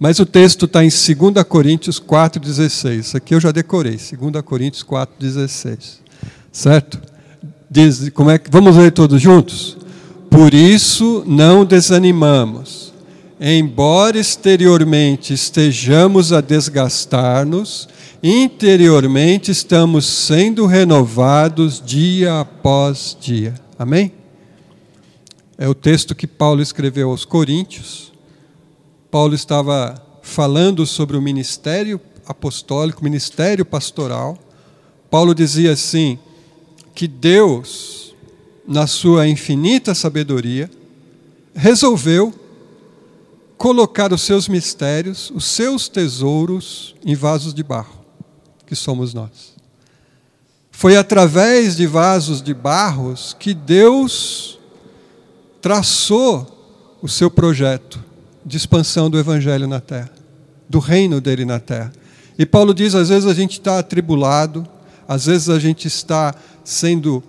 Mas o texto está em 2 Coríntios 4,16. Isso aqui eu já decorei, 2 Coríntios 4,16. Certo? Diz, vamos ler todos juntos? Por isso não desanimamos. Embora exteriormente estejamos a desgastar-nos, interiormente estamos sendo renovados dia após dia. Amém? É o texto que Paulo escreveu aos Coríntios. Paulo estava falando sobre o ministério apostólico, ministério pastoral. Paulo dizia assim, que Deus, na sua infinita sabedoria, resolveu colocar os seus mistérios, os seus tesouros em vasos de barro, que somos nós. Foi através de vasos de barros que Deus traçou o seu projeto de expansão do Evangelho na terra, do reino dele na terra. E Paulo diz, às vezes a gente está atribulado, às vezes a gente está sendo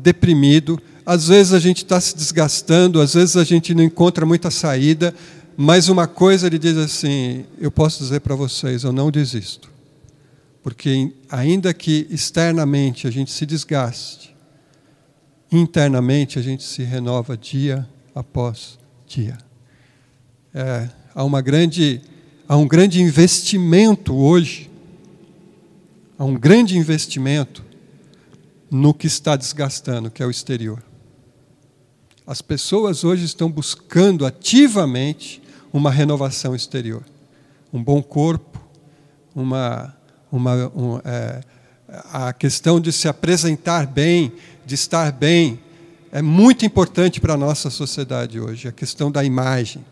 deprimido, às vezes a gente está se desgastando, às vezes a gente não encontra muita saída, mas uma coisa ele diz assim, eu posso dizer para vocês, eu não desisto. Porque ainda que externamente a gente se desgaste, internamente a gente se renova dia após dia. Há um grande investimento hoje, há um grande investimento no que está desgastando, que é o exterior. As pessoas hoje estão buscando ativamente uma renovação exterior. Um bom corpo, a questão de se apresentar bem, de estar bem, é muito importante para a nossa sociedade hoje, a questão da imagem.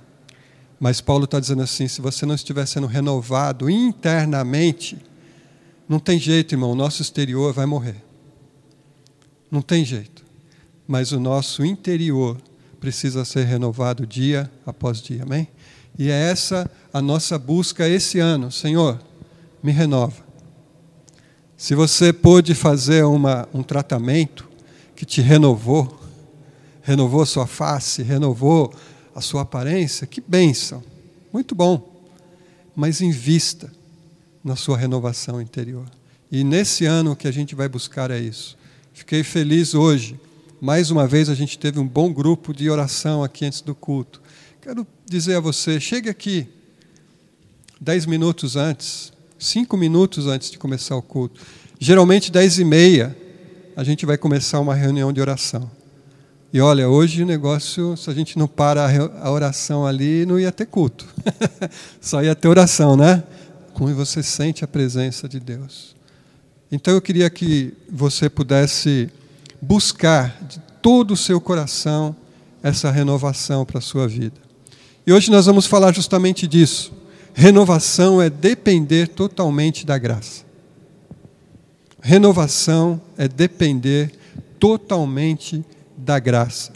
Mas Paulo está dizendo assim, se você não estiver sendo renovado internamente, não tem jeito, irmão, o nosso exterior vai morrer. Não tem jeito. Mas o nosso interior precisa ser renovado dia após dia, amém? E é essa a nossa busca esse ano. Senhor, me renova. Se você pôde fazer um tratamento que te renovou sua face, renovou a sua aparência, que bênção, muito bom. Mas invista na sua renovação interior. E nesse ano o que a gente vai buscar é isso. Fiquei feliz hoje. Mais uma vez a gente teve um bom grupo de oração aqui antes do culto. Quero dizer a você, chegue aqui 10 minutos antes, 5 minutos antes de começar o culto. Geralmente 10h30 a gente vai começar uma reunião de oração. E olha, hoje o negócio, se a gente não para a oração ali, não ia ter culto. Só ia ter oração, né? Como você sente a presença de Deus. Então eu queria que você pudesse buscar de todo o seu coração essa renovação para a sua vida. E hoje nós vamos falar justamente disso. Renovação é depender totalmente da graça. Renovação é depender totalmente da graça.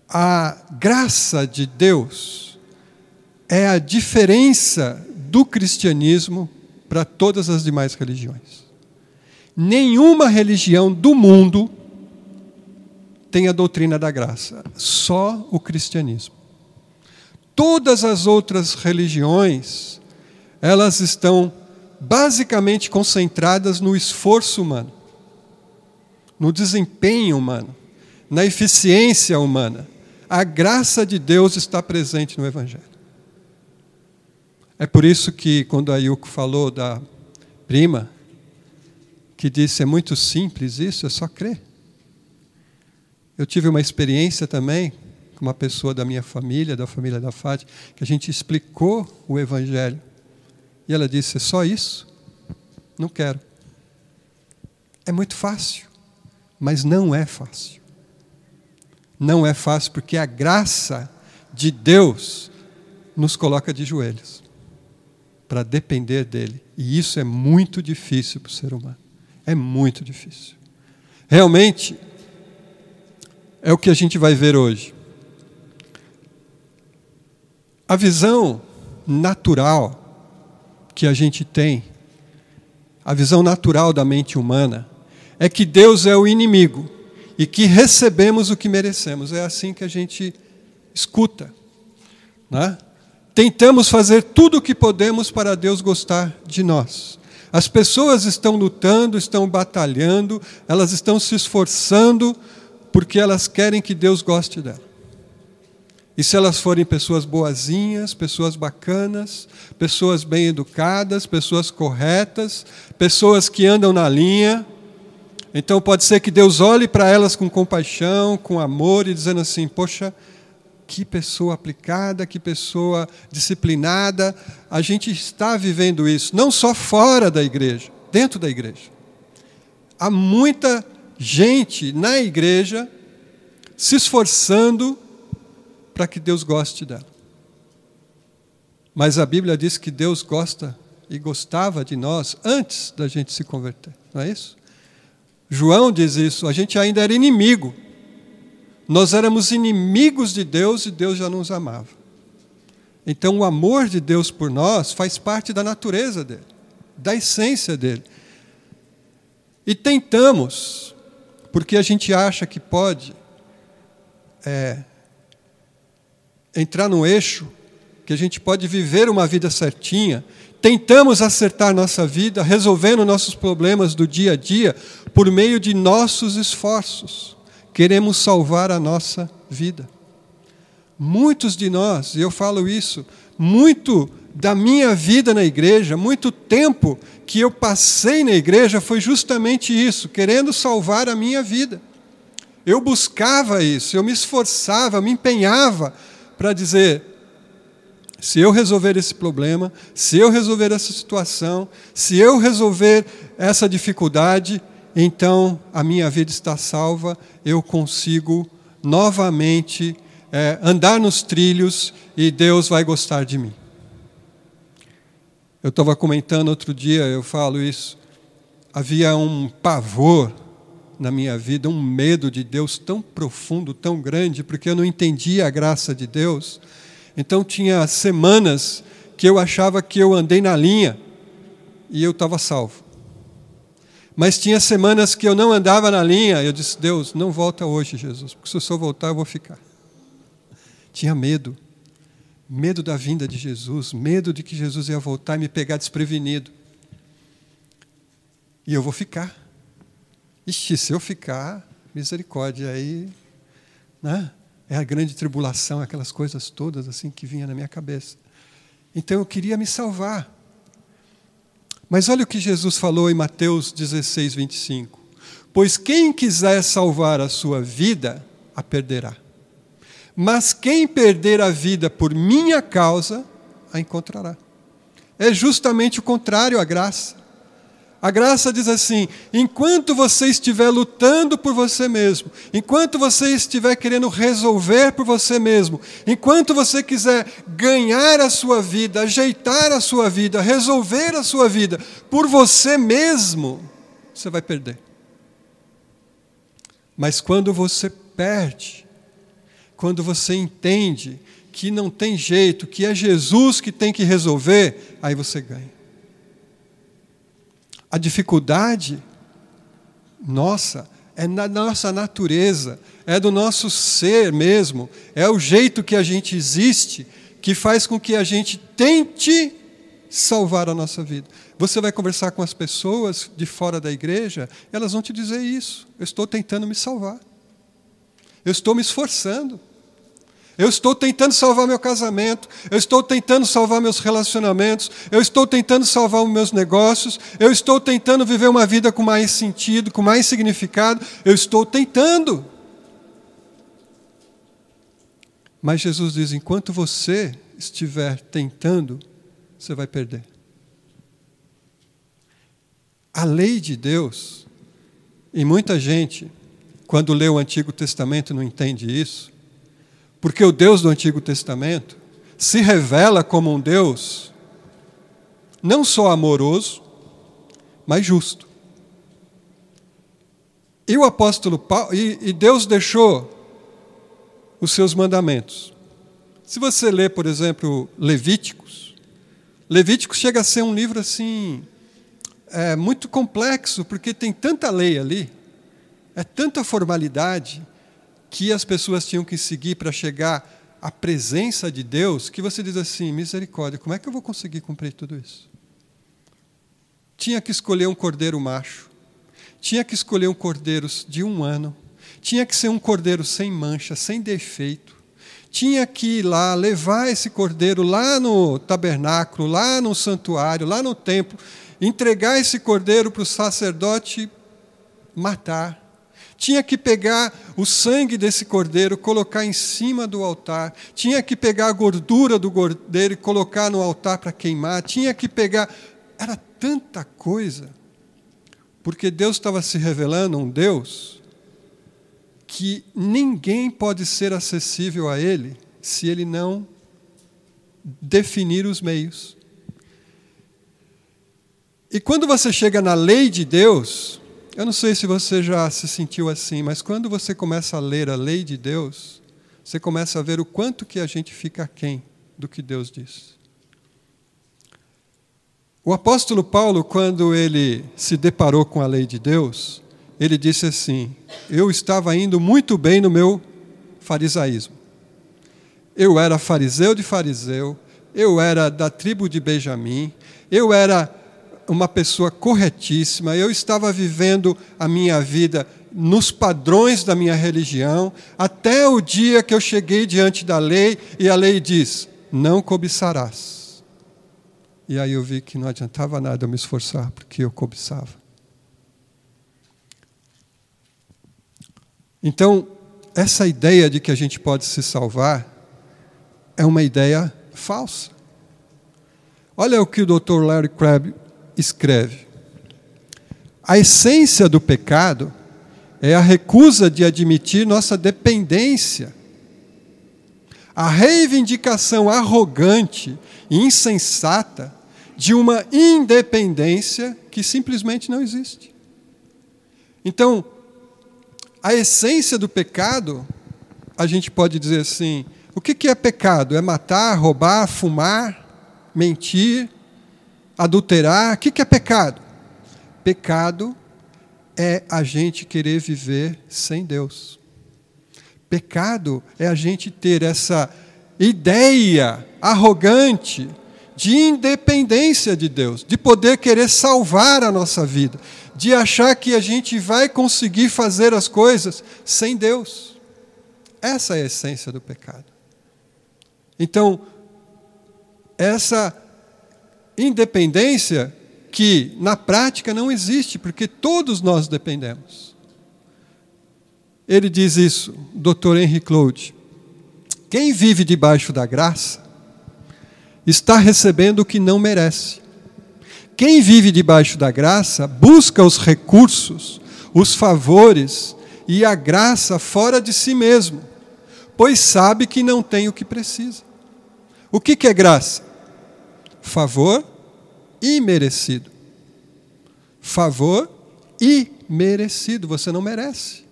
A graça de Deus é a diferença do cristianismo para todas as demais religiões. Nenhuma religião do mundo tem a doutrina da graça, só o cristianismo. Todas as outras religiões, elas estão basicamente concentradas no esforço humano, no desempenho humano, na eficiência humana. A graça de Deus está presente no Evangelho. É por isso que, quando a Yuko falou da prima, que disse, é muito simples isso, é só crer. Eu tive uma experiência também com uma pessoa da minha família, da família da Fátima, que a gente explicou o Evangelho. E ela disse, é só isso? Não quero. É muito fácil, mas não é fácil. Não é fácil porque a graça de Deus nos coloca de joelhos para depender dele. E isso é muito difícil para o ser humano. É muito difícil. Realmente, é o que a gente vai ver hoje. A visão natural que a gente tem, a visão natural da mente humana, é que Deus é o inimigo e que recebemos o que merecemos. É assim que a gente escuta, né? Tentamos fazer tudo o que podemos para Deus gostar de nós. As pessoas estão lutando, estão batalhando, elas estão se esforçando porque elas querem que Deus goste dela. E se elas forem pessoas boazinhas, pessoas bacanas, pessoas bem educadas, pessoas corretas, pessoas que andam na linha, então pode ser que Deus olhe para elas com compaixão, com amor e dizendo assim, poxa, que pessoa aplicada, que pessoa disciplinada. A gente está vivendo isso, não só fora da igreja, dentro da igreja. Há muita gente na igreja se esforçando para que Deus goste dela. Mas a Bíblia diz que Deus gosta e gostava de nós antes da gente se converter, não é isso? João diz isso, a gente ainda era inimigo. Nós éramos inimigos de Deus e Deus já nos amava. Então o amor de Deus por nós faz parte da natureza dele, da essência dele. E tentamos, porque a gente acha que pode entrar no eixo, que a gente pode viver uma vida certinha, tentamos acertar nossa vida, resolvendo nossos problemas do dia a dia, por meio de nossos esforços. Queremos salvar a nossa vida. Muitos de nós, e eu falo isso, muito da minha vida na igreja, muito tempo que eu passei na igreja foi justamente isso, querendo salvar a minha vida. Eu buscava isso, eu me esforçava, me empenhava para dizer, se eu resolver esse problema, se eu resolver essa situação, se eu resolver essa dificuldade, então a minha vida está salva, eu consigo novamente andar nos trilhos e Deus vai gostar de mim. Eu estava comentando outro dia, eu falo isso, havia um pavor na minha vida, um medo de Deus tão profundo, tão grande, porque eu não entendia a graça de Deus. Então tinha semanas que eu achava que eu andei na linha e eu estava salvo. Mas tinha semanas que eu não andava na linha, eu disse, Deus, não volta hoje, Jesus, porque se eu só voltar eu vou ficar. Tinha medo. Medo da vinda de Jesus, medo de que Jesus ia voltar e me pegar desprevenido. E eu vou ficar. Ixi, se eu ficar, misericórdia, aí, né? É a grande tribulação, aquelas coisas todas assim que vinham na minha cabeça. Então eu queria me salvar. Mas olha o que Jesus falou em Mateus 16, 25. Pois quem quiser salvar a sua vida, a perderá. Mas quem perder a vida por minha causa, a encontrará. É justamente o contrário à graça. A graça diz assim, enquanto você estiver lutando por você mesmo, enquanto você estiver querendo resolver por você mesmo, enquanto você quiser ganhar a sua vida, ajeitar a sua vida, resolver a sua vida por você mesmo, você vai perder. Mas quando você perde, quando você entende que não tem jeito, que é Jesus que tem que resolver, aí você ganha. A dificuldade, nossa, é na nossa natureza, é do nosso ser mesmo, é o jeito que a gente existe, que faz com que a gente tente salvar a nossa vida. Você vai conversar com as pessoas de fora da igreja, elas vão te dizer isso. Eu estou tentando me salvar. Eu estou me esforçando. Eu estou tentando salvar meu casamento, eu estou tentando salvar meus relacionamentos, eu estou tentando salvar os meus negócios, eu estou tentando viver uma vida com mais sentido, com mais significado, eu estou tentando. Mas Jesus diz, enquanto você estiver tentando, você vai perder. A lei de Deus, e muita gente, quando lê o Antigo Testamento, não entende isso, porque o Deus do Antigo Testamento se revela como um Deus não só amoroso, mas justo. E o apóstolo Paulo, e Deus deixou os seus mandamentos. Se você ler, por exemplo, Levíticos chega a ser um livro assim, muito complexo, porque tem tanta lei ali, é tanta formalidade, que as pessoas tinham que seguir para chegar a presença de Deus que você diz assim, misericórdia, como é que eu vou conseguir cumprir tudo isso? Tinha que escolher um cordeiro macho, tinha que escolher um cordeiro de 1 ano, tinha que ser um cordeiro sem mancha, sem defeito, tinha que ir lá, levar esse cordeiro lá no tabernáculo, lá no santuário, lá no templo, entregar esse cordeiro para o sacerdote matar. Tinha que pegar o sangue desse cordeiro, colocar em cima do altar. Tinha que pegar a gordura do cordeiro e colocar no altar para queimar. Tinha que pegar... Era tanta coisa. Porque Deus estava se revelando um Deus que ninguém pode ser acessível a Ele se Ele não definir os meios. E quando você chega na lei de Deus... Eu não sei se você já se sentiu assim, mas quando você começa a ler a lei de Deus, você começa a ver o quanto que a gente fica aquém do que Deus diz. O apóstolo Paulo, quando ele se deparou com a lei de Deus, ele disse assim, eu estava indo muito bem no meu farisaísmo. Eu era fariseu de fariseu, eu era da tribo de Benjamim, eu era uma pessoa corretíssima, eu estava vivendo a minha vida nos padrões da minha religião, até o dia que eu cheguei diante da lei, e a lei diz, não cobiçarás. E aí eu vi que não adiantava nada eu me esforçar, porque eu cobiçava. Então, essa ideia de que a gente pode se salvar é uma ideia falsa. Olha o que o Dr. Larry Crabb escreve. A essência do pecado é a recusa de admitir nossa dependência. A reivindicação arrogante e insensata de uma independência que simplesmente não existe. Então, a essência do pecado, a gente pode dizer assim, o que é pecado? É matar, roubar, fumar, mentir, adulterar. O que é pecado? Pecado é a gente querer viver sem Deus. Pecado é a gente ter essa ideia arrogante de independência de Deus, de poder querer salvar a nossa vida, de achar que a gente vai conseguir fazer as coisas sem Deus. Essa é a essência do pecado. Então, essa independência que na prática não existe, porque todos nós dependemos. Ele diz isso, Dr. Henry Cloud. Quem vive debaixo da graça está recebendo o que não merece. Quem vive debaixo da graça busca os recursos, os favores e a graça fora de si mesmo, pois sabe que não tem o que precisa. O que é graça? Favor imerecido. Favor imerecido, você não merece.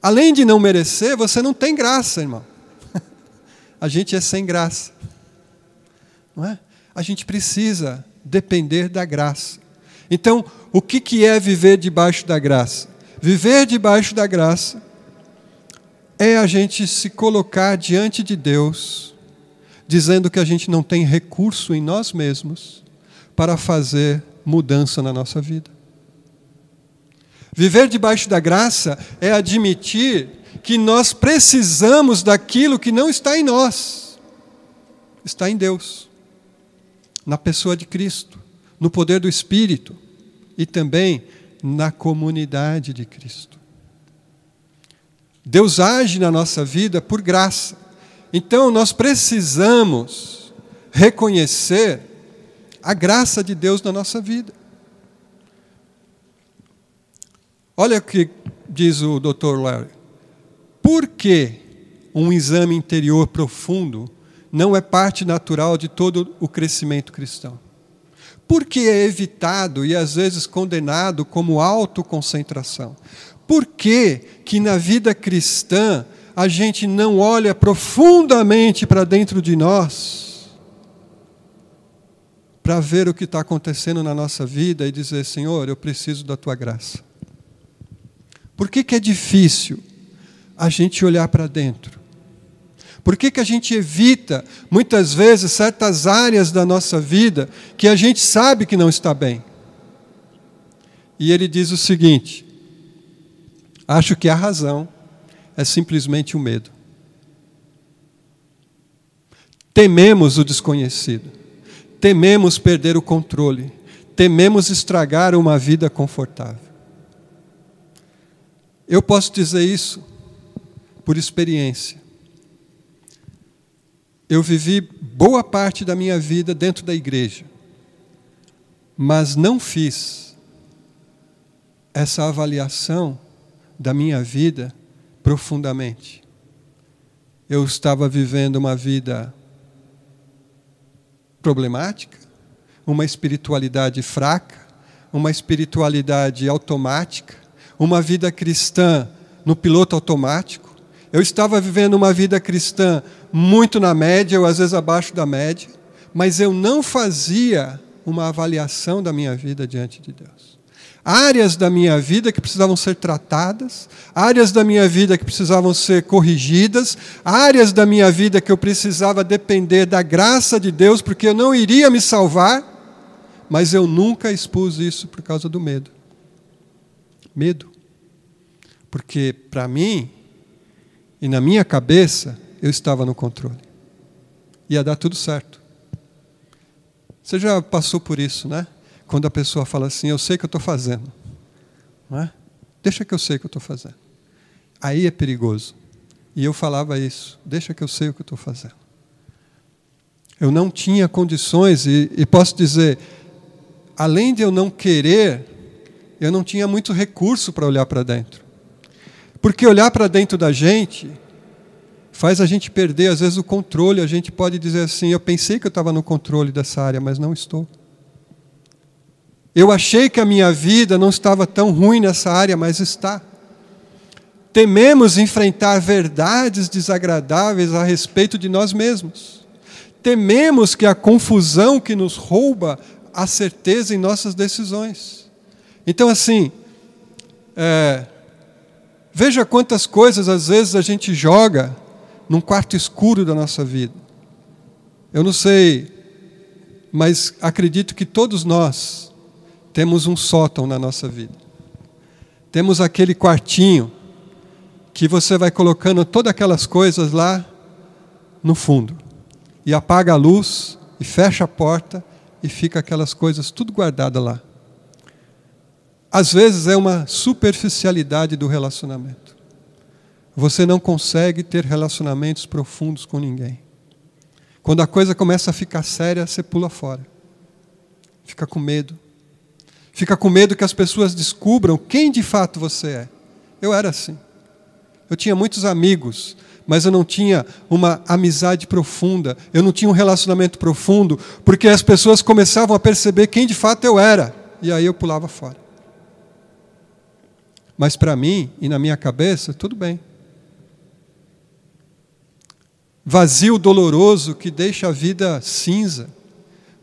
Além de não merecer, você não tem graça, irmão. A gente é sem graça. Não é? A gente precisa depender da graça. Então, o que é viver debaixo da graça? Viver debaixo da graça é a gente se colocar diante de Deus, dizendo que a gente não tem recurso em nós mesmos para fazer mudança na nossa vida. Viver debaixo da graça é admitir que nós precisamos daquilo que não está em nós. Está em Deus, na pessoa de Cristo, no poder do Espírito e também na comunidade de Cristo. Deus age na nossa vida por graça. Então, nós precisamos reconhecer a graça de Deus na nossa vida. Olha o que diz o Dr. Larry. Por que um exame interior profundo não é parte natural de todo o crescimento cristão? Por que é evitado e às vezes condenado como autoconcentração? Por que na vida cristã a gente não olha profundamente para dentro de nós para ver o que está acontecendo na nossa vida e dizer, Senhor, eu preciso da Tua graça? Por que é difícil a gente olhar para dentro? Por que a gente evita, muitas vezes, certas áreas da nossa vida que a gente sabe que não está bem? E ele diz o seguinte: acho que a razão é simplesmente o medo. Tememos o desconhecido, tememos perder o controle, tememos estragar uma vida confortável. Eu posso dizer isso por experiência. Eu vivi boa parte da minha vida dentro da igreja, mas não fiz essa avaliação da minha vida profundamente. Eu estava vivendo uma vida problemática, uma espiritualidade fraca, uma espiritualidade automática, uma vida cristã no piloto automático. Eu estava vivendo uma vida cristã muito na média, ou às vezes abaixo da média, mas eu não fazia uma avaliação da minha vida diante de Deus. Áreas da minha vida que precisavam ser tratadas, áreas da minha vida que precisavam ser corrigidas, áreas da minha vida que eu precisava depender da graça de Deus, porque eu não iria me salvar, mas eu nunca expus isso por causa do medo. Medo. Porque, para mim, e na minha cabeça, eu estava no controle. Ia dar tudo certo. Você já passou por isso, né? Quando a pessoa fala assim, eu sei o que eu estou fazendo. Não é? Deixa que eu sei o que eu estou fazendo. Aí é perigoso. E eu falava isso, deixa que eu sei o que eu estou fazendo. Eu não tinha condições, e posso dizer, além de eu não querer, eu não tinha muito recurso para olhar para dentro. Porque olhar para dentro da gente faz a gente perder, às vezes, o controle. A gente pode dizer assim, eu pensei que eu estava no controle dessa área, mas não estou. Eu achei que a minha vida não estava tão ruim nessa área, mas está. Tememos enfrentar verdades desagradáveis a respeito de nós mesmos. Tememos que a confusão que nos rouba a certeza em nossas decisões. Então, assim, veja quantas coisas, às vezes, a gente joga num quarto escuro da nossa vida. Eu não sei, mas acredito que todos nós temos um sótão na nossa vida. Temos aquele quartinho que você vai colocando todas aquelas coisas lá no fundo. E apaga a luz, e fecha a porta, e fica aquelas coisas tudo guardadas lá. Às vezes é uma superficialidade do relacionamento. Você não consegue ter relacionamentos profundos com ninguém. Quando a coisa começa a ficar séria, você pula fora. Fica com medo. Fica com medo que as pessoas descubram quem de fato você é. Eu era assim. Eu tinha muitos amigos, mas eu não tinha uma amizade profunda. Eu não tinha um relacionamento profundo, porque as pessoas começavam a perceber quem de fato eu era. E aí eu pulava fora. Mas para mim, e na minha cabeça, tudo bem. Vazio doloroso que deixa a vida cinza.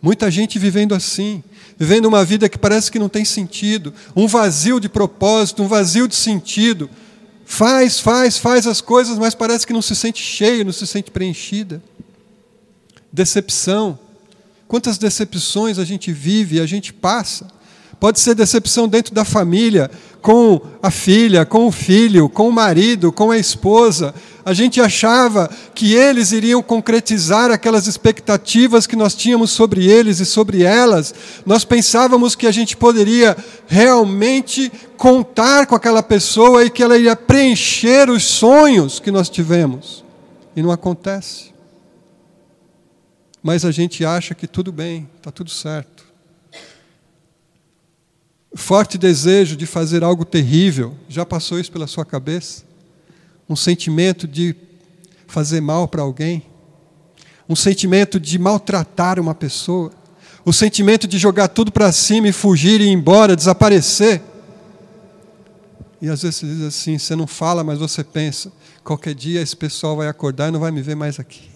Muita gente vivendo assim, vivendo uma vida que parece que não tem sentido, um vazio de propósito, um vazio de sentido. Faz as coisas, mas parece que não se sente cheio, não se sente preenchida. Decepção. Quantas decepções a gente vive e a gente passa. Pode ser decepção dentro da família, com a filha, com o filho, com o marido, com a esposa. A gente achava que eles iriam concretizar aquelas expectativas que nós tínhamos sobre eles e sobre elas. Nós pensávamos que a gente poderia realmente contar com aquela pessoa e que ela iria preencher os sonhos que nós tivemos. E não acontece. Mas a gente acha que tudo bem, está tudo certo. Forte desejo de fazer algo terrível, já passou isso pela sua cabeça? Um sentimento de fazer mal para alguém? Um sentimento de maltratar uma pessoa? O sentimento de jogar tudo para cima e fugir e ir embora, desaparecer? E às vezes você diz assim, você não fala, mas você pensa, qualquer dia esse pessoal vai acordar e não vai me ver mais aqui.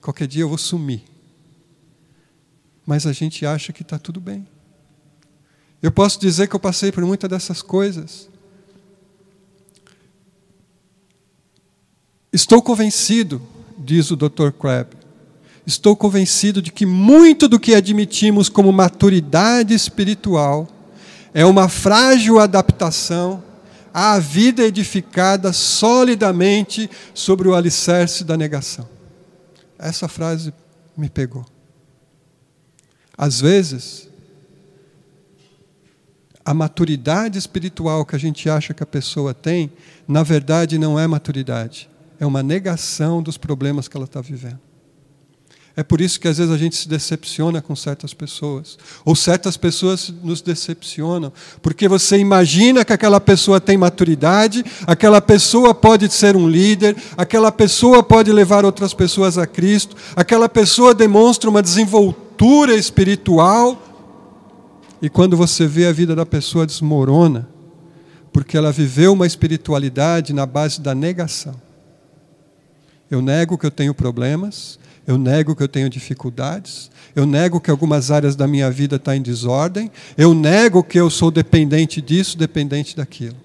Qualquer dia eu vou sumir. Mas a gente acha que está tudo bem. Eu posso dizer que eu passei por muitas dessas coisas. Estou convencido, diz o Dr. Crabb, estou convencido de que muito do que admitimos como maturidade espiritual é uma frágil adaptação à vida edificada solidamente sobre o alicerce da negação. Essa frase me pegou. Às vezes, a maturidade espiritual que a gente acha que a pessoa tem, na verdade não é maturidade, é uma negação dos problemas que ela está vivendo. É por isso que às vezes a gente se decepciona com certas pessoas, ou certas pessoas nos decepcionam, porque você imagina que aquela pessoa tem maturidade, aquela pessoa pode ser um líder, aquela pessoa pode levar outras pessoas a Cristo, aquela pessoa demonstra uma desenvoltura espiritual, e quando você vê a vida da pessoa desmorona, porque ela viveu uma espiritualidade na base da negação. Eu nego que eu tenho problemas, eu nego que eu tenho dificuldades, eu nego que algumas áreas da minha vida estão em desordem, eu nego que eu sou dependente disso, dependente daquilo.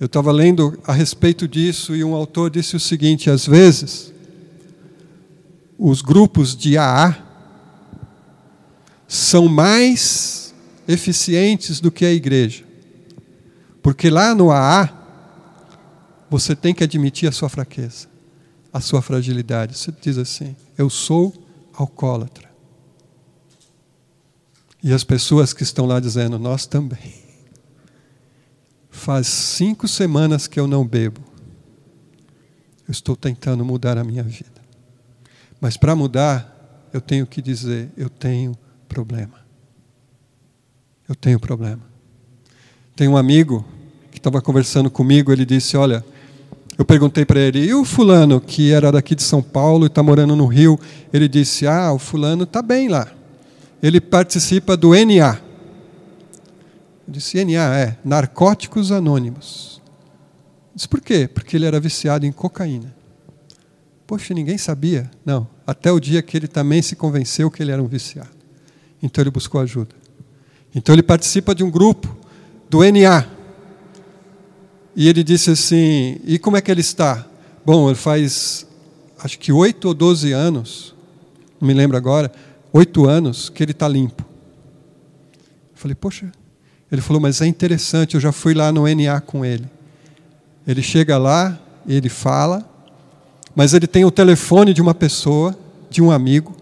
Eu estava lendo a respeito disso e um autor disse o seguinte: às vezes, os grupos de AA são mais eficientes do que a igreja. Porque lá no AA, você tem que admitir a sua fraqueza, a sua fragilidade. Você diz assim: eu sou alcoólatra. E as pessoas que estão lá dizendo: nós também. Faz 5 semanas que eu não bebo. Eu estou tentando mudar a minha vida. Mas para mudar, eu tenho que dizer: eu tenho problema. Eu tenho problema. Tem um amigo que estava conversando comigo, ele disse: olha, eu perguntei para ele, e o fulano que era daqui de São Paulo e está morando no Rio? Ele disse: o fulano está bem lá. Ele participa do NA. Eu disse: NA, Narcóticos Anônimos. Eu disse: por quê? Porque ele era viciado em cocaína. Poxa, ninguém sabia. Não, até o dia que ele também se convenceu que ele era um viciado. Então ele buscou ajuda. Então ele participa de um grupo do NA. E ele disse assim: e como é que ele está? Bom, ele faz, acho que 8 ou 12 anos, não me lembro agora, 8 anos que ele está limpo. Eu falei: poxa. Ele falou: mas é interessante, eu já fui lá no NA com ele. Ele chega lá, ele fala, mas ele tem o telefone de uma pessoa, de um amigo,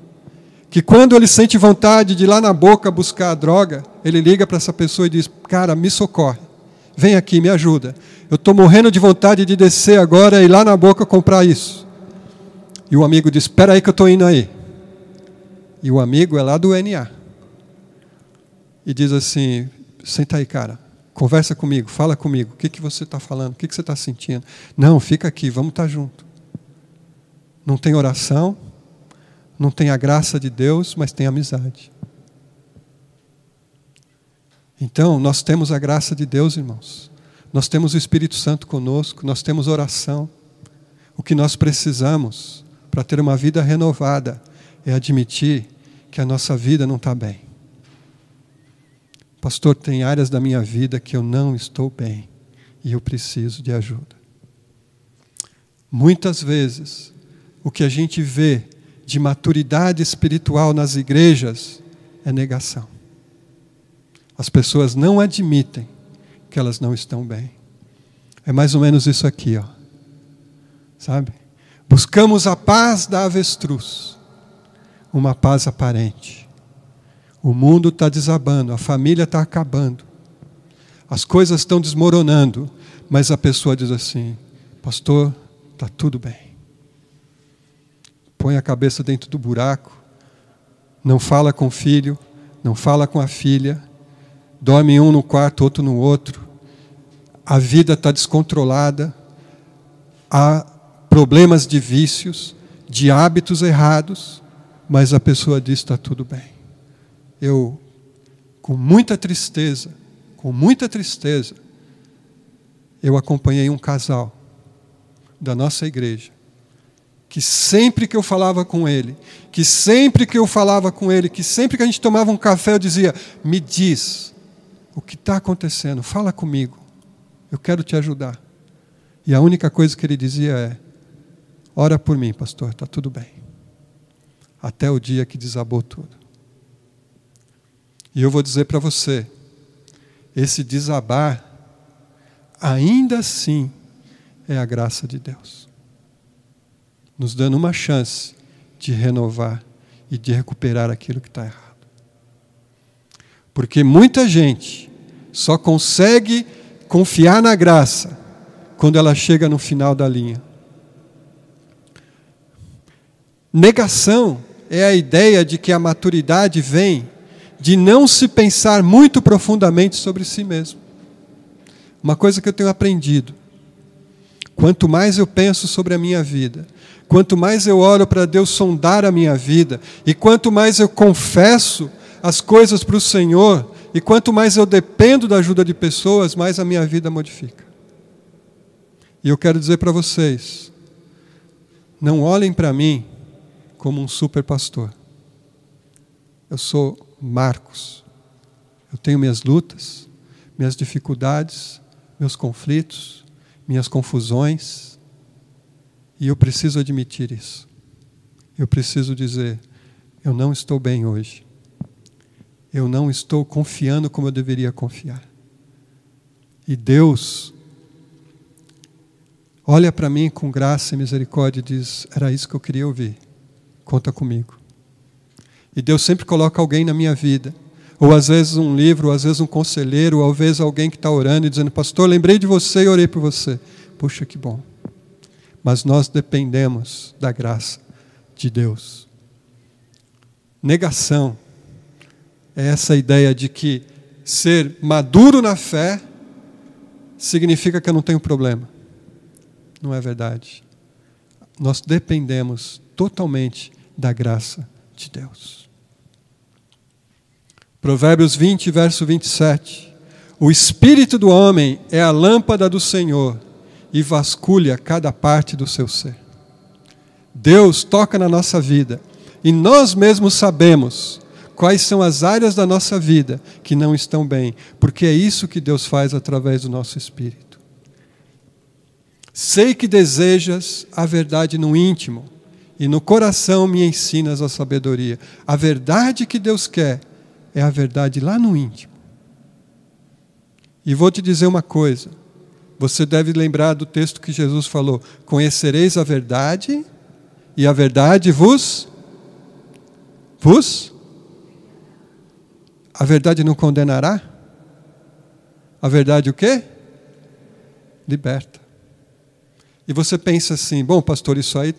que quando ele sente vontade de ir lá na boca buscar a droga, ele liga para essa pessoa e diz: cara, me socorre, vem aqui, me ajuda. Eu estou morrendo de vontade de descer agora e ir lá na boca comprar isso. E o amigo diz: espera aí que eu estou indo aí. E o amigo é lá do NA. E diz assim: senta aí, cara, conversa comigo, fala comigo. O que você está falando? O que você está sentindo? Não, fica aqui, vamos estar junto. Não tem oração, não tem a graça de Deus, mas tem amizade. Então, nós temos a graça de Deus, irmãos. Nós temos o Espírito Santo conosco, nós temos oração. O que nós precisamos para ter uma vida renovada é admitir que a nossa vida não está bem. Pastor, tem áreas da minha vida que eu não estou bem e eu preciso de ajuda. Muitas vezes, o que a gente vê de maturidade espiritual nas igrejas é negação. As pessoas não admitem que elas não estão bem. É mais ou menos isso aqui, ó. Sabe? Buscamos a paz da avestruz, uma paz aparente. O mundo está desabando, a família está acabando, as coisas estão desmoronando, mas a pessoa diz assim: pastor, está tudo bem. Põe a cabeça dentro do buraco, não fala com o filho, não fala com a filha, dorme um no quarto, outro no outro, a vida está descontrolada, há problemas de vícios, de hábitos errados, mas a pessoa diz: está tudo bem. Eu, com muita tristeza, eu acompanhei um casal da nossa igreja, que sempre que eu falava com ele, que sempre que a gente tomava um café, eu dizia: me diz o que está acontecendo, fala comigo, eu quero te ajudar. E a única coisa que ele dizia é: ora por mim, pastor, está tudo bem. Até o dia que desabou tudo. E eu vou dizer para você, esse desabar, ainda assim, é a graça de Deus. Nos dando uma chance de renovar e de recuperar aquilo que está errado. Porque muita gente só consegue confiar na graça quando ela chega no final da linha. Negação é a ideia de que a maturidade vem de não se pensar muito profundamente sobre si mesmo. Uma coisa que eu tenho aprendido: quanto mais eu penso sobre a minha vida, quanto mais eu oro para Deus sondar a minha vida, e quanto mais eu confesso as coisas para o Senhor, e quanto mais eu dependo da ajuda de pessoas, mais a minha vida modifica. E eu quero dizer para vocês, não olhem para mim como um super pastor. Eu sou Marcos. Eu tenho minhas lutas, minhas dificuldades, meus conflitos, minhas confusões. E eu preciso admitir isso. Eu preciso dizer: eu não estou bem hoje. Eu não estou confiando como eu deveria confiar. E Deus olha para mim com graça e misericórdia e diz: era isso que eu queria ouvir. Conta comigo. E Deus sempre coloca alguém na minha vida. Ou às vezes um livro, ou às vezes um conselheiro, ou às vezes alguém que está orando e dizendo: pastor, lembrei de você e orei por você. Puxa, que bom. Mas nós dependemos da graça de Deus. Negação é essa ideia de que ser maduro na fé significa que eu não tenho problema. Não é verdade. Nós dependemos totalmente da graça de Deus. Provérbios 20, verso 27. O espírito do homem é a lâmpada do Senhor e vasculha cada parte do seu ser. Deus toca na nossa vida e nós mesmos sabemos quais são as áreas da nossa vida que não estão bem, porque é isso que Deus faz através do nosso espírito. Sei que desejas a verdade no íntimo, e no coração me ensinas a sabedoria. A verdade que Deus quer é a verdade lá no íntimo. E vou te dizer uma coisa. Você deve lembrar do texto que Jesus falou: conhecereis a verdade, e a verdade vos... A verdade não condenará? A verdade o quê? Liberta. E você pensa assim: bom, pastor, isso aí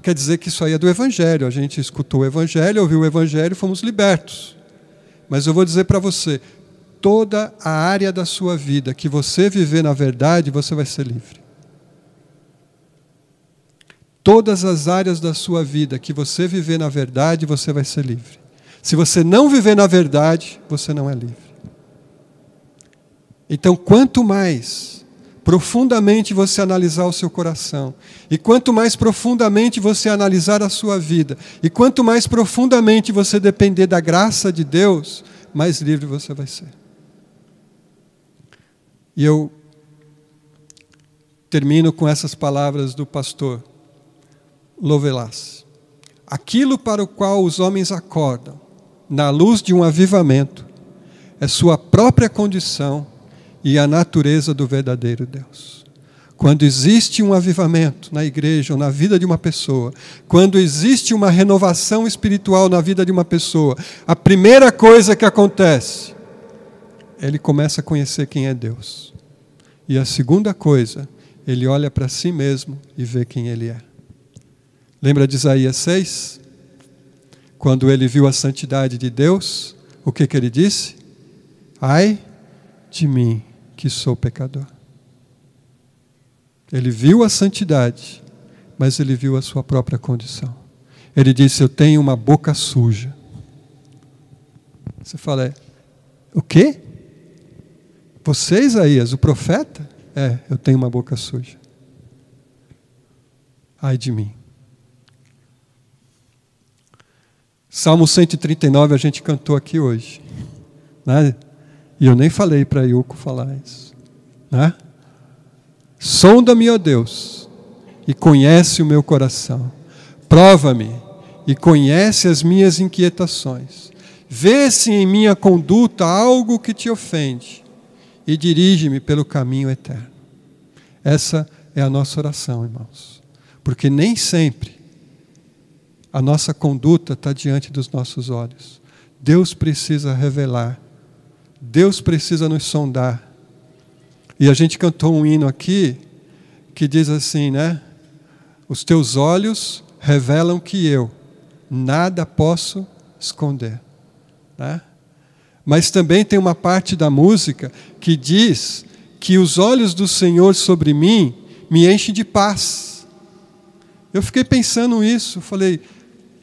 quer dizer que isso aí é do Evangelho. A gente escutou o Evangelho, ouviu o Evangelho e fomos libertos. Mas eu vou dizer para você, toda a área da sua vida que você viver na verdade, você vai ser livre. Todas as áreas da sua vida que você viver na verdade, você vai ser livre. Se você não viver na verdade, você não é livre. Então, quanto mais profundamente você analisar o seu coração, e quanto mais profundamente você analisar a sua vida, e quanto mais profundamente você depender da graça de Deus, mais livre você vai ser. E eu termino com essas palavras do pastor Lovelace. Aquilo para o qual os homens acordam, na luz de um avivamento, é sua própria condição e a natureza do verdadeiro Deus. Quando existe um avivamento na igreja ou na vida de uma pessoa, quando existe uma renovação espiritual na vida de uma pessoa, a primeira coisa que acontece, ele começa a conhecer quem é Deus. E a segunda coisa, ele olha para si mesmo e vê quem ele é. Lembra de Isaías 6? Quando ele viu a santidade de Deus, o que ele disse? Ai de mim, que sou pecador. Ele viu a santidade, mas ele viu a sua própria condição. Ele disse: eu tenho uma boca suja. Você fala: o quê? Você, Isaías, o profeta? Eu tenho uma boca suja. Ai de mim. Salmo 139 a gente cantou aqui hoje, né? E eu nem falei para Yuko falar isso, né? Sonda-me, ó Deus, e conhece o meu coração. Prova-me e conhece as minhas inquietações. Vê se em minha conduta há algo que te ofende e dirige-me pelo caminho eterno. Essa é a nossa oração, irmãos. Porque nem sempre a nossa conduta está diante dos nossos olhos. Deus precisa revelar. Deus precisa nos sondar. E a gente cantou um hino aqui que diz assim, né? Os teus olhos revelam que eu nada posso esconder. Né? Mas também tem uma parte da música que diz que os olhos do Senhor sobre mim me enchem de paz. Eu fiquei pensando nisso, falei,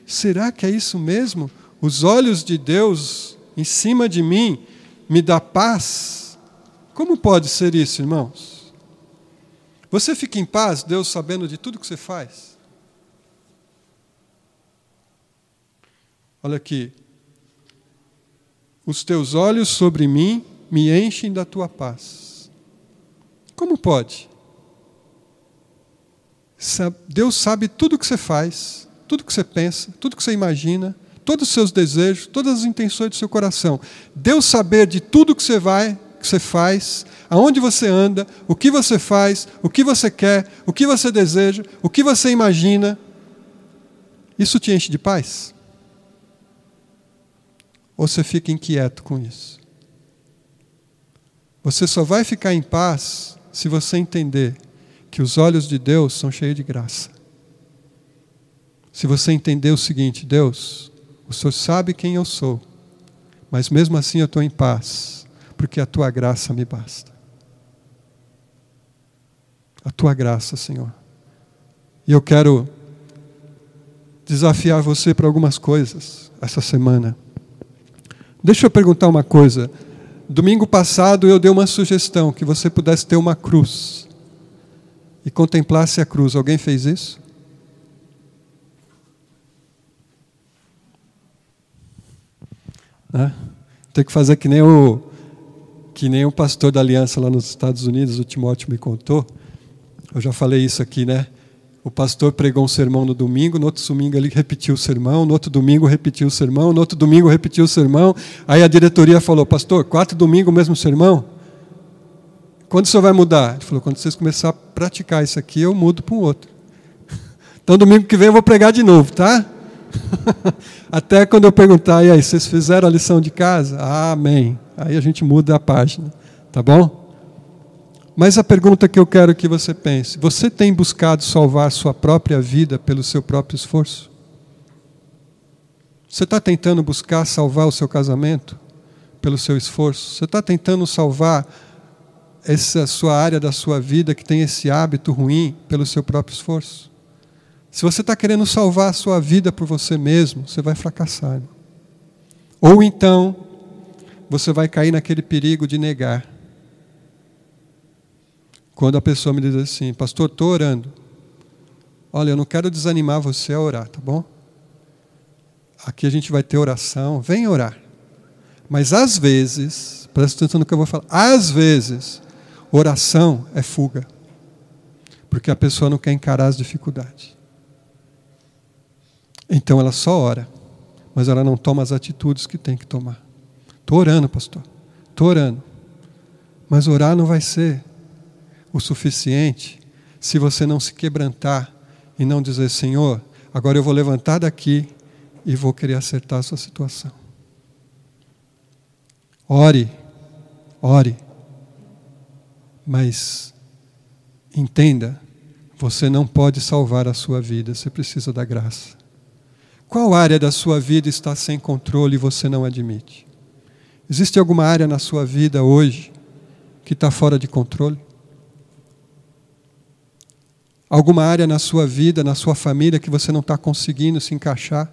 será que é isso mesmo? Os olhos de Deus em cima de mim me dá paz? Como pode ser isso, irmãos? Você fica em paz, Deus sabendo de tudo que você faz? Olha aqui. Os teus olhos sobre mim me enchem da tua paz. Como pode? Deus sabe tudo o que você faz, tudo o que você pensa, tudo o que você imagina, todos os seus desejos, todas as intenções do seu coração. Deus saber de tudo que você faz, aonde você anda, o que você faz, o que você quer, o que você deseja, o que você imagina. Isso te enche de paz? Ou você fica inquieto com isso? Você só vai ficar em paz se você entender que os olhos de Deus são cheios de graça. Se você entender o seguinte, Deus, o Senhor sabe quem eu sou, mas mesmo assim eu estou em paz, porque a tua graça me basta. A tua graça, Senhor. E eu quero desafiar você para algumas coisas essa semana. Deixa eu perguntar uma coisa. Domingo passado eu dei uma sugestão, que você pudesse ter uma cruz e contemplasse a cruz. Alguém fez isso? Tem que fazer que nem o pastor da Aliança lá nos Estados Unidos, o Timóteo me contou. Eu já falei isso aqui, né? O pastor pregou um sermão no domingo, no outro domingo ele repetiu o sermão, no outro domingo repetiu o sermão, no outro domingo repetiu o sermão. Aí a diretoria falou, pastor, 4 domingos o mesmo sermão? Quando o senhor vai mudar? Ele falou, quando vocês começarem a praticar isso aqui, eu mudo para um outro. Então domingo que vem eu vou pregar de novo, tá? Até quando eu perguntar, e aí, vocês fizeram a lição de casa? Amém. Aí a gente muda a página, tá bom? Mas a pergunta que eu quero que você pense, você tem buscado salvar sua própria vida pelo seu próprio esforço? Você está tentando buscar salvar o seu casamento pelo seu esforço? Você está tentando salvar essa sua área da sua vida que tem esse hábito ruim pelo seu próprio esforço? Se você está querendo salvar a sua vida por você mesmo, você vai fracassar. Ou então, você vai cair naquele perigo de negar. Quando a pessoa me diz assim, pastor, estou orando. Olha, eu não quero desanimar você a orar, tá bom? Aqui a gente vai ter oração, vem orar. Mas às vezes, presta atenção no que eu vou falar, às vezes, oração é fuga. Porque a pessoa não quer encarar as dificuldades. Então ela só ora, mas ela não toma as atitudes que tem que tomar. Estou orando, pastor, estou orando. Mas orar não vai ser o suficiente se você não se quebrantar e não dizer, Senhor, agora eu vou levantar daqui e vou querer acertar a sua situação. Ore, ore, mas entenda, você não pode salvar a sua vida, você precisa da graça. Qual área da sua vida está sem controle e você não admite? Existe alguma área na sua vida hoje que está fora de controle? Alguma área na sua vida, na sua família, que você não está conseguindo se encaixar?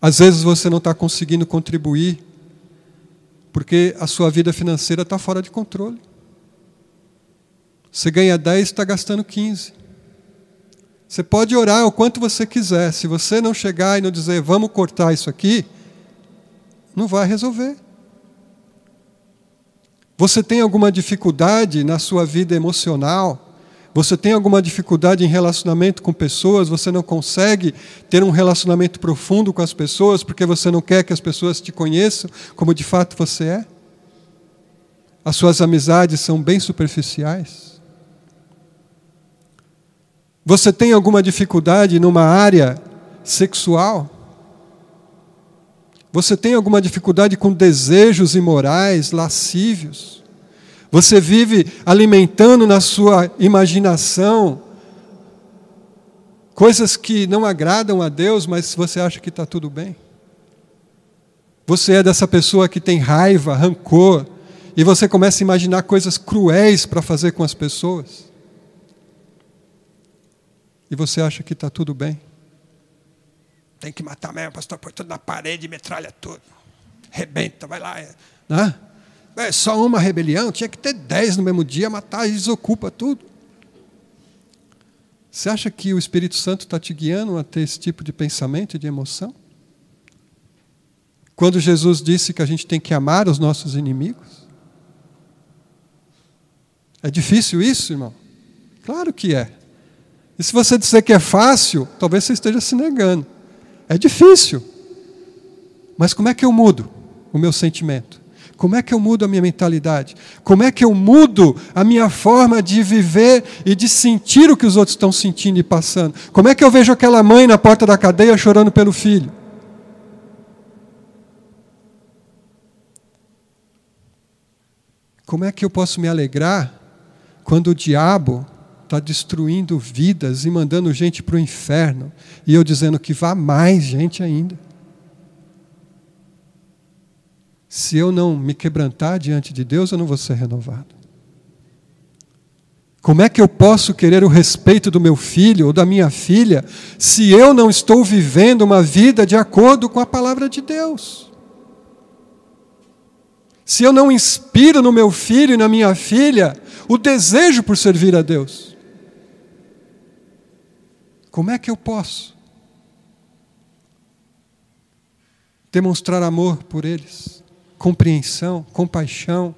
Às vezes você não está conseguindo contribuir, porque a sua vida financeira está fora de controle. Você ganha 10 e está gastando 15. Você pode orar o quanto você quiser. Se você não chegar e não dizer, vamos cortar isso aqui, não vai resolver. Você tem alguma dificuldade na sua vida emocional? Você tem alguma dificuldade em relacionamento com pessoas? Você não consegue ter um relacionamento profundo com as pessoas porque você não quer que as pessoas te conheçam como de fato você é? As suas amizades são bem superficiais? Você tem alguma dificuldade numa área sexual? Você tem alguma dificuldade com desejos imorais, lascívios? Você vive alimentando na sua imaginação coisas que não agradam a Deus, mas você acha que está tudo bem? Você é dessa pessoa que tem raiva, rancor, e você começa a imaginar coisas cruéis para fazer com as pessoas? E você acha que está tudo bem? Tem que matar mesmo, pastor, põe tudo na parede e metralha tudo. Rebenta, vai lá. É só uma rebelião, tinha que ter 10 no mesmo dia, matar e desocupa tudo. Você acha que o Espírito Santo está te guiando a ter esse tipo de pensamento e de emoção? Quando Jesus disse que a gente tem que amar os nossos inimigos? É difícil isso, irmão? Claro que é. E se você disser que é fácil, talvez você esteja se negando. É difícil. Mas como é que eu mudo o meu sentimento? Como é que eu mudo a minha mentalidade? Como é que eu mudo a minha forma de viver e de sentir o que os outros estão sentindo e passando? Como é que eu vejo aquela mãe na porta da cadeia chorando pelo filho? Como é que eu posso me alegrar quando o diabo está destruindo vidas e mandando gente para o inferno, e eu dizendo que vá mais gente ainda? Se eu não me quebrantar diante de Deus, eu não vou ser renovado. Como é que eu posso querer o respeito do meu filho ou da minha filha, se eu não estou vivendo uma vida de acordo com a palavra de Deus? Se eu não inspiro no meu filho e na minha filha o desejo por servir a Deus? Como é que eu posso demonstrar amor por eles? Compreensão, compaixão?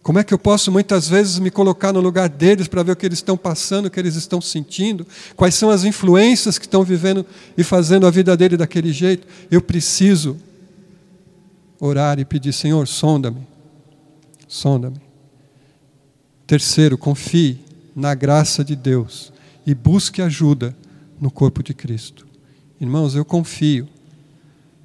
Como é que eu posso muitas vezes me colocar no lugar deles para ver o que eles estão passando, o que eles estão sentindo? Quais são as influências que estão vivendo e fazendo a vida dele daquele jeito? Eu preciso orar e pedir: Senhor, sonda-me. Sonda-me. Terceiro, confie na graça de Deus e busque ajuda no corpo de Cristo. Irmãos, eu confio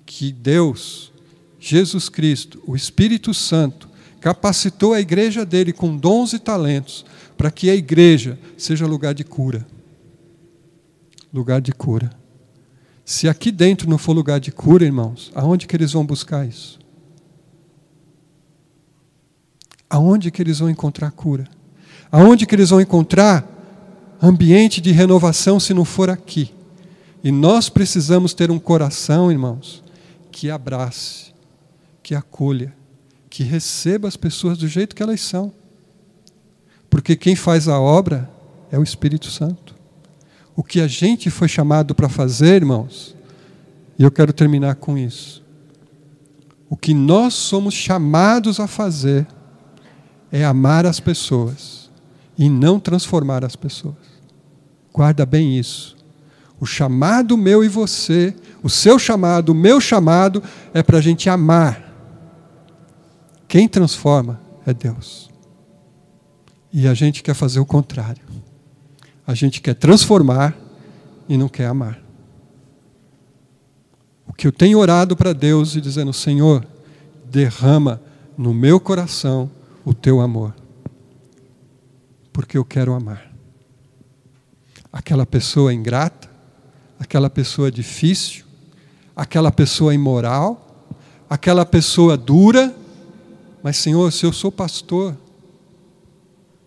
que Deus, Jesus Cristo, o Espírito Santo, capacitou a igreja dele com dons e talentos para que a igreja seja lugar de cura. Lugar de cura. Se aqui dentro não for lugar de cura, irmãos, aonde que eles vão buscar isso? Aonde que eles vão encontrar cura? Aonde que eles vão encontrar ambiente de renovação se não for aqui? E nós precisamos ter um coração, irmãos, que abrace, que acolha, que receba as pessoas do jeito que elas são. Porque quem faz a obra é o Espírito Santo. O que a gente foi chamado para fazer, irmãos, e eu quero terminar com isso. O que nós somos chamados a fazer é amar as pessoas e não transformar as pessoas. Guarda bem isso. O chamado meu e você, o seu chamado, o meu chamado, é para a gente amar. Quem transforma é Deus. E a gente quer fazer o contrário. A gente quer transformar e não quer amar. O que eu tenho orado para Deus e dizendo: Senhor, derrama no meu coração o teu amor. Porque eu quero amar. Aquela pessoa ingrata, aquela pessoa difícil, aquela pessoa imoral, aquela pessoa dura. Mas, Senhor, se eu sou pastor,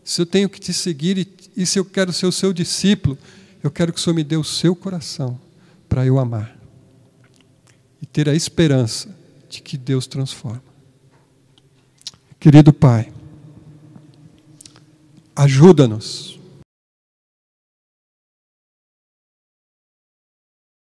se eu tenho que te seguir e se eu quero ser o seu discípulo, eu quero que o Senhor me dê o seu coração para eu amar. E ter a esperança de que Deus transforma. Querido Pai, ajuda-nos